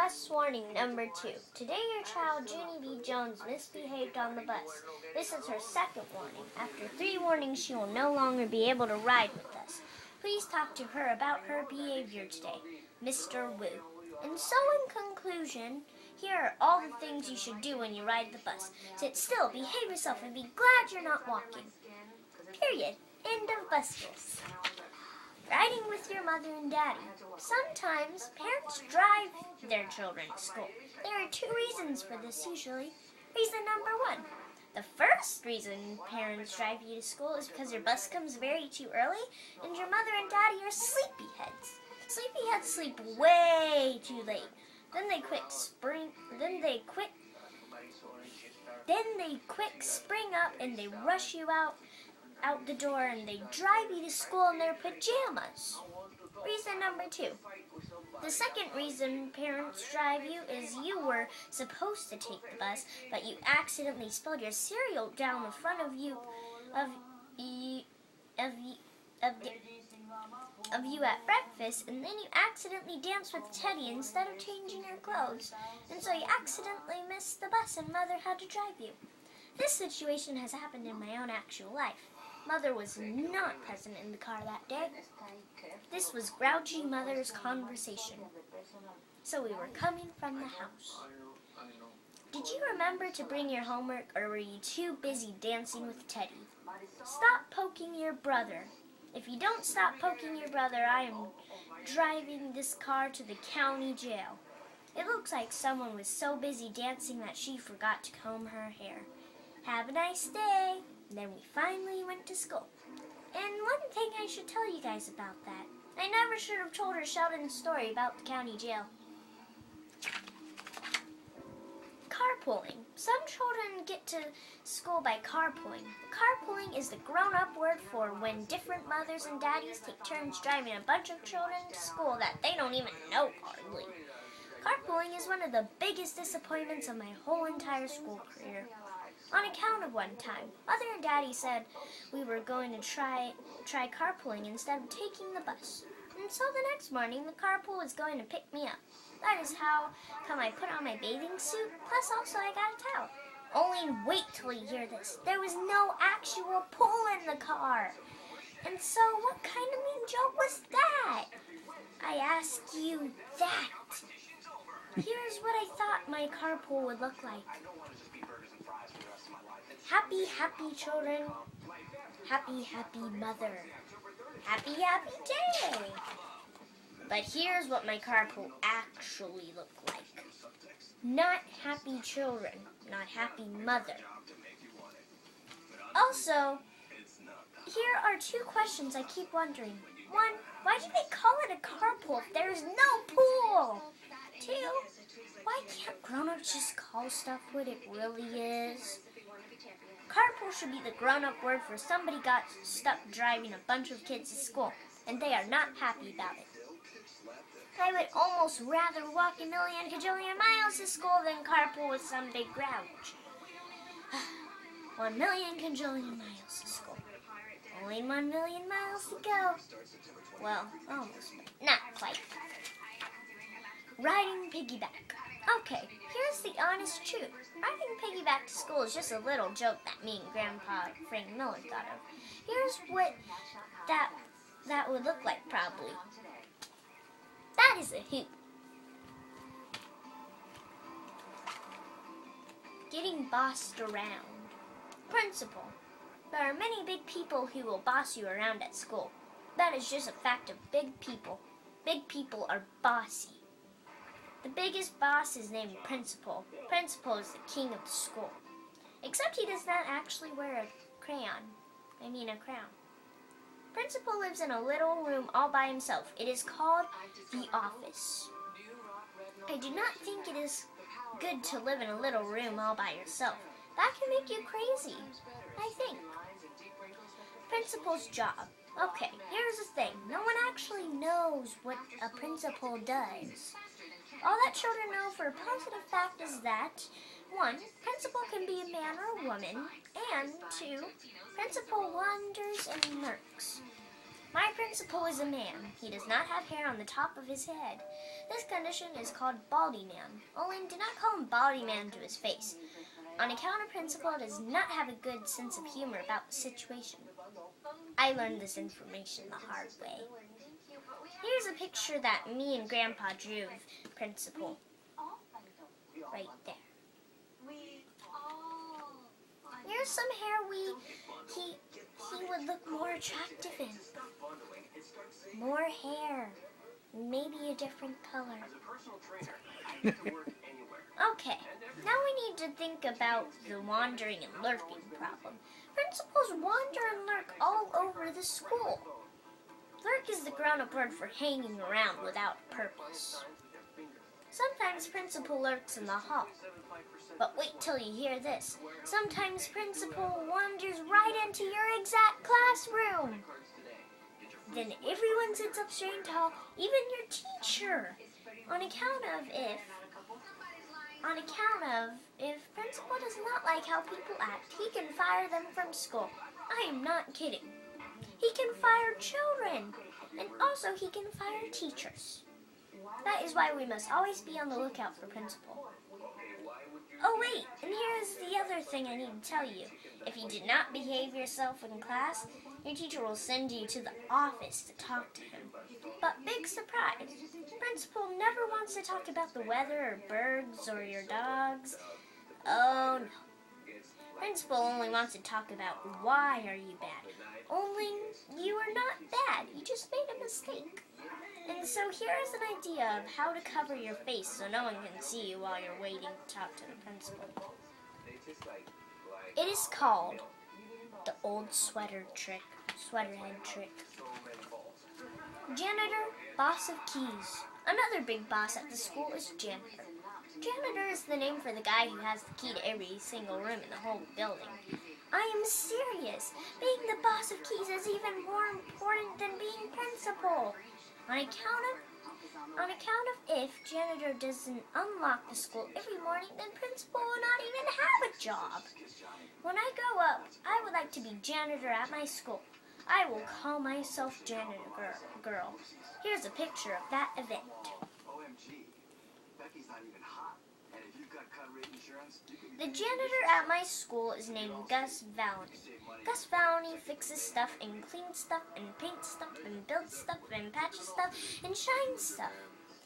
Bus warning number 2. Today your child, Junie B. Jones, misbehaved on the bus. This is her second warning. After 3 warnings, she will no longer be able to ride with us. Please talk to her about her behavior today. Mr. Wu. And so in conclusion, here are all the things you should do when you ride the bus. Sit still, behave yourself, and be glad you're not walking. Period. End of bus rules. Riding with your mother and daddy. Sometimes parents drive their children to school. There are 2 reasons for this usually. Reason number 1. The first reason parents drive you to school is because your bus comes very too early and your mother and daddy are sleepyheads. Sleepyheads sleep way too late. Then they quick spring up and they rush you out the door and they drive you to school in their pajamas. Reason number 2. The second reason parents drive you is you were supposed to take the bus, but you accidentally spilled your cereal down the front of you at breakfast, and then you accidentally danced with Teddy instead of changing your clothes, and so you accidentally missed the bus and Mother had to drive you. This situation has happened in my own actual life. Mother was not present in the car that day. This was grouchy Mother's conversation. So we were coming from the house. Did you remember to bring your homework, or were you too busy dancing with Teddy? Stop poking your brother. If you don't stop poking your brother, I am driving this car to the county jail. It looks like someone was so busy dancing that she forgot to comb her hair. Have a nice day. Then we finally went to school. And one thing I should tell you guys about that. I never should have told her Sheldon's story about the county jail. Carpooling. Some children get to school by carpooling. Carpooling is the grown-up word for when different mothers and daddies take turns driving a bunch of children to school that they don't even know hardly. Carpooling is one of the biggest disappointments of my whole entire school career. On account of one time, Mother and Daddy said we were going to try carpooling instead of taking the bus. And so the next morning, the carpool was going to pick me up. That is how come I put on my bathing suit, plus also I got a towel. Only wait till you hear this. There was no actual pool in the car. And so what kind of mean joke was that? I ask you that. Here's what I thought my carpool would look like. Happy, happy children. Happy, happy mother. Happy, happy day. But here's what my carpool actually looked like. Not happy children. Not happy mother. Also, here are 2 questions I keep wondering. 1, why do they call it a carpool if there is no pool? 2, why can't grown-ups just call stuff what it really is? Carpool should be the grown-up word for somebody got stuck driving a bunch of kids to school, and they are not happy about it. I would almost rather walk a million kajillion miles to school than carpool with some big grouch. 1 million kajillion miles to school. Only 1 million miles to go. Well, almost, but not quite. Riding piggyback. Okay, here's the honest truth. Riding piggyback to school is just a little joke that me and Grandpa Frank Miller thought of. Here's what that would look like probably. That is a hoop. Getting bossed around. Principal. There are many big people who will boss you around at school. That is just a fact of big people. Big people are bossy. The biggest boss is named Principal. Principal is the king of the school. Except he does not actually wear a crown. Principal lives in a little room all by himself. It is called the office. I do not think it is good to live in a little room all by yourself. That can make you crazy, I think. Principal's job. Okay, here's the thing. No one actually knows what a principal does. All that children know for a positive fact is that 1, principal can be a man or a woman, and 2, principal wanders and lurks. My principal is a man. He does not have hair on the top of his head. This condition is called baldy man. Only do not call him baldy man to his face. On account of principal does not have a good sense of humor about the situation. I learned this information the hard way. Here's a picture that me and Grandpa drew of principal. Right there. Here's some hair he would look more attractive in. More hair. Maybe a different color. Okay, now we need to think about the wandering and lurking problem. Principals wander and lurk all over the school. Lurk is the grown-up word for hanging around without purpose. Sometimes principal lurks in the hall. But wait till you hear this. Sometimes principal wanders right into your exact classroom. Then everyone sits up straight and tall, even your teacher. On account of if principal does not like how people act, he can fire them from school. I am not kidding. He can fire children, and also he can fire teachers. That is why we must always be on the lookout for principal. Oh wait, and here's the other thing I need to tell you. If you did not behave yourself in class, your teacher will send you to the office to talk to him. But big surprise, principal never wants to talk about the weather or birds or your dogs. Oh no. Principal only wants to talk about why are you bad. Only you are not bad, you just made a mistake. And so here is an idea of how to cover your face so no one can see you while you're waiting to talk to the principal. It is called the old sweater head trick. Janitor, boss of keys. Another big boss at the school is janitor. Janitor is the name for the guy who has the key to every single room in the whole building. I am serious. Being the boss of keys is even more important than being principal. On account of if janitor doesn't unlock the school every morning, then principal will not even have a job. When I grow up, I would like to be janitor at my school. I will call myself janitor girl. Here's a picture of that event. The janitor at my school is named Gus Valney. Gus Valney fixes stuff and cleans stuff and paints stuff and builds stuff and patches stuff and shines stuff.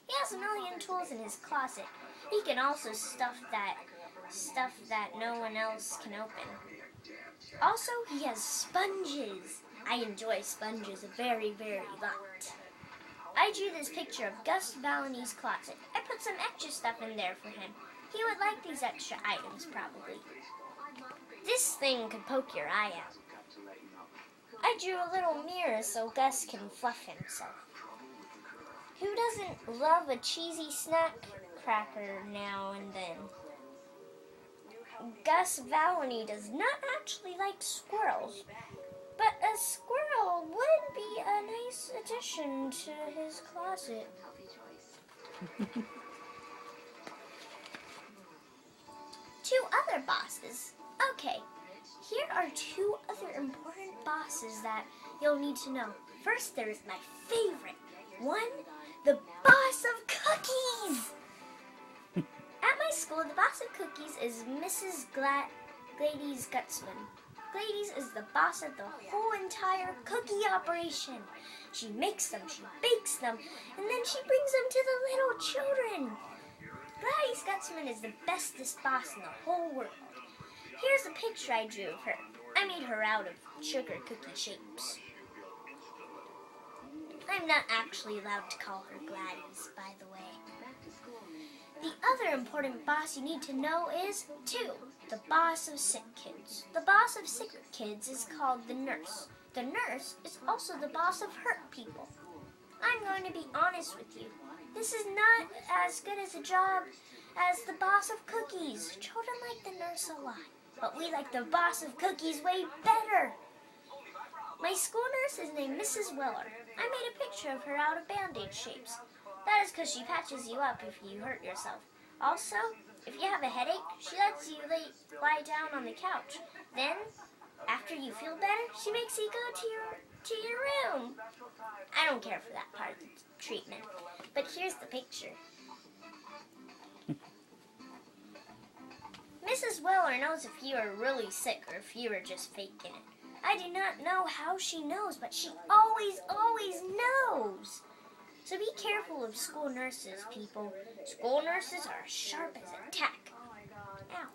He has a million tools in his closet. He can also stuff that no one else can open. Also, he has sponges. I enjoy sponges very, very lot. I drew this picture of Gus Valney's closet. I put some extra stuff in there for him. He would like these extra items, probably. This thing could poke your eye out. I drew a little mirror so Gus can fluff himself. Who doesn't love a cheesy snack cracker now and then? Gus Valney does not actually like squirrels, but a squirrel would be a nice addition to his closet. Two other bosses. Okay, here are two other important bosses that you'll need to know. First, there is my favorite one, the boss of cookies. At my school, the boss of cookies is Mrs. Gladys Gutzman. Gladys is the boss of the whole entire cookie operation. She makes them, she bakes them, and then she brings them to the little children. Gladys Gutzman is the bestest boss in the whole world. Here's a picture I drew of her. I made her out of sugar cookie shapes. I'm not actually allowed to call her Gladys, by the way. The other important boss you need to know is 2, the boss of sick kids. The boss of sick kids is called the nurse. The nurse is also the boss of hurt people. I'm going to be honest with you. This is not as good as a job as the boss of cookies. Children like the nurse a lot, but we like the boss of cookies way better. My school nurse is named Mrs. Weller. I made a picture of her out of band-aid shapes. That is because she patches you up if you hurt yourself. Also, if you have a headache, she lets you lie down on the couch. Then, after you feel better, she makes you go to your room. I don't care for that part of the treatment, but here's the picture. Mrs. Weller knows if you are really sick or if you are just faking it. I do not know how she knows, but she always knows. So be careful of school nurses, people. School nurses are sharp as a tack. Ow.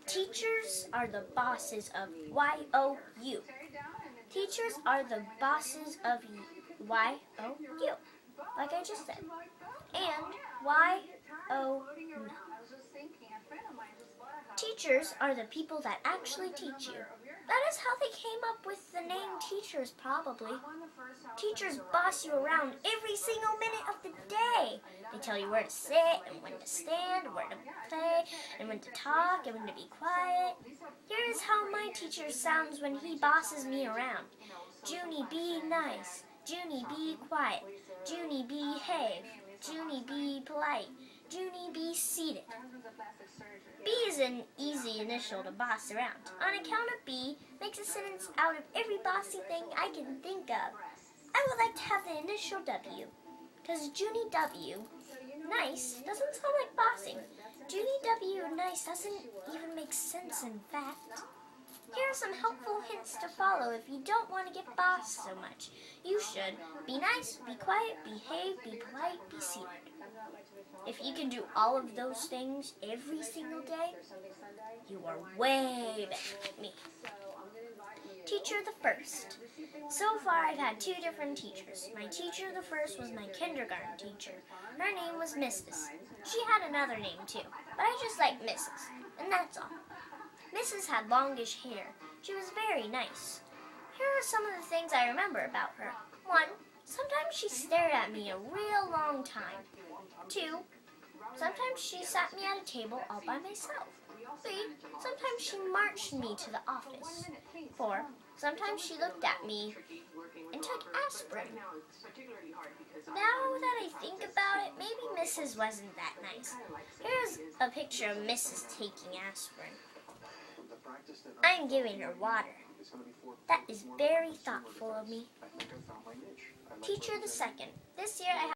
Teachers are the bosses of Y-O-U. Teachers are the bosses of Y-O-U, like I just said. And Y-O-U. Teachers are the people that actually teach you. That is how they came up with the name teachers, probably. Teachers boss you around every single minute of the day. They tell you where to sit and when to stand, where to play, and when to talk and when to be quiet. Here is how my teacher sounds when he bosses me around. Junie, be nice. Junie, be quiet. Junie, behave. Junie, be polite. Junie, be seated. B is an easy initial to boss around. On account of B makes a sentence out of every bossy thing I can think of. I would like to have the initial W, because Junie W, nice, doesn't sound like bossing. Junie W, nice, doesn't even make sense in fact. Here are some helpful hints to follow if you don't want to get bossed so much. You should be nice, be quiet, behave, be polite, be seated. If you can do all of those things every single day, you are way better than me. Teacher the first. So far I've had two different teachers. My teacher the first was my kindergarten teacher. Her name was Mrs. She had another name too, but I just like Mrs. And that's all. Mrs. had longish hair. She was very nice. Here are some of the things I remember about her. 1. Sometimes she stared at me a real long time. 2. Sometimes she sat me at a table all by myself. 3. Sometimes she marched me to the office. 4. Sometimes she looked at me and took aspirin. Now that I think about it, maybe Mrs. wasn't that nice. Here's a picture of Mrs. taking aspirin. I'm giving her water. That is very thoughtful of me. Teacher the second. This year I